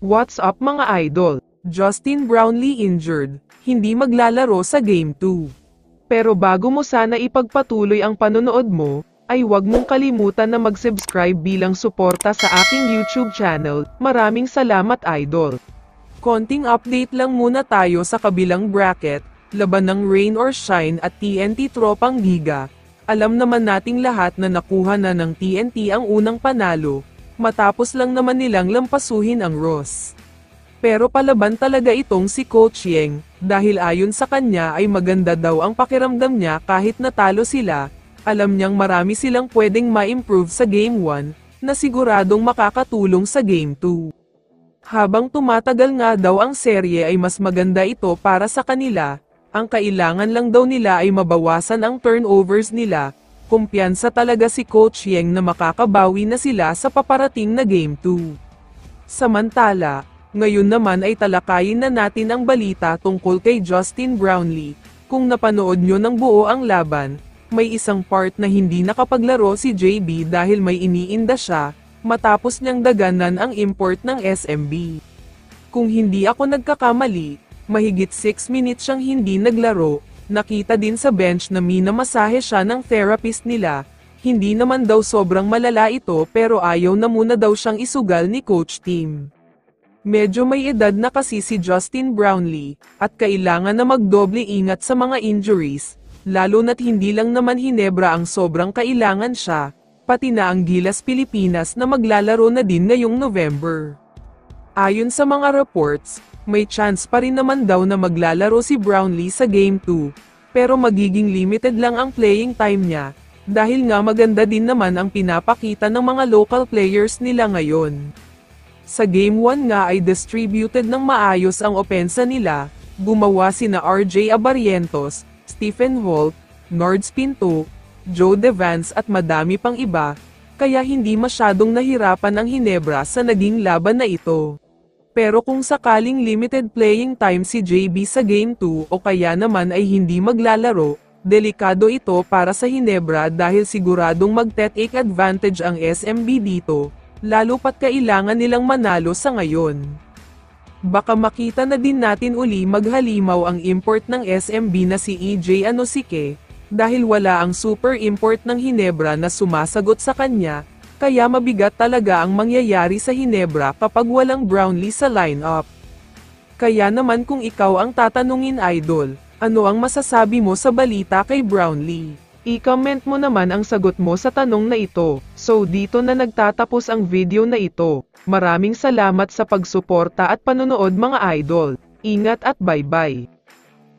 What's up mga idol? Justin Brownlee injured, hindi maglalaro sa Game 2. Pero bago mo sana ipagpatuloy ang panonood mo, ay huwag mong kalimutan na mag-subscribe bilang suporta sa aking YouTube channel. Maraming salamat idol. Konting update lang muna tayo sa kabilang bracket, laban ng Rain or Shine at TNT Tropang Giga. Alam naman nating lahat na nakuha na ng TNT ang unang panalo, matapos lang naman nilang lampasuhin ang Ross. Pero palaban talaga itong si Coach Yeng, dahil ayon sa kanya ay maganda daw ang pakiramdam niya kahit natalo sila. Alam niyang marami silang pwedeng ma-improve sa Game 1, na siguradong makakatulong sa Game 2. Habang tumatagal nga daw ang serye ay mas maganda ito para sa kanila, ang kailangan lang daw nila ay mabawasan ang turnovers nila. Kumpiyansa talaga si Coach Yeng na makakabawi na sila sa paparating na Game 2. Samantala, ngayon naman ay talakayin na natin ang balita tungkol kay Justin Brownlee. Kung napanood nyo ng buo ang laban, may isang part na hindi nakapaglaro si JB dahil may iniinda siya, matapos niyang daganan ang import ng SMB. Kung hindi ako nagkakamali, mahigit 6 minutes siyang hindi naglaro. Nakita din sa bench na minamasahe siya ng therapist nila. Hindi naman daw sobrang malala ito pero ayaw na muna daw siyang isugal ni Coach Tim. Medyo may edad na kasi si Justin Brownlee, at kailangan na magdoble ingat sa mga injuries, lalo na't hindi lang naman Hinebra ang sobrang kailangan siya, pati na ang Gilas Pilipinas na maglalaro na din ngayong November. Ayon sa mga reports, may chance pa rin naman daw na maglalaro si Brownlee sa Game 2, pero magiging limited lang ang playing time niya, dahil nga maganda din naman ang pinapakita ng mga local players nila ngayon. Sa Game 1 nga ay distributed ng maayos ang opensa nila, gumawa sina RJ Abarientos, Stephen Holt, Nords Pinto, Joe Devance at madami pang iba, kaya hindi masyadong nahirapan ang Hinebra sa naging laban na ito. Pero kung sakaling limited playing time si JB sa Game 2 o kaya naman ay hindi maglalaro, delikado ito para sa Hinebra dahil siguradong mag-take advantage ang SMB dito, lalo pat kailangan nilang manalo sa ngayon. Baka makita na din natin uli maghalimaw ang import ng SMB na si EJ Anosike, dahil wala ang super import ng Hinebra na sumasagot sa kanya. Kaya mabigat talaga ang mangyayari sa Hinebra kapag walang Brownlee sa lineup. Kaya naman kung ikaw ang tatanungin idol, ano ang masasabi mo sa balita kay Brownlee? I-comment mo naman ang sagot mo sa tanong na ito. So dito na nagtatapos ang video na ito. Maraming salamat sa pagsuporta at panonood mga idol. Ingat at bye-bye.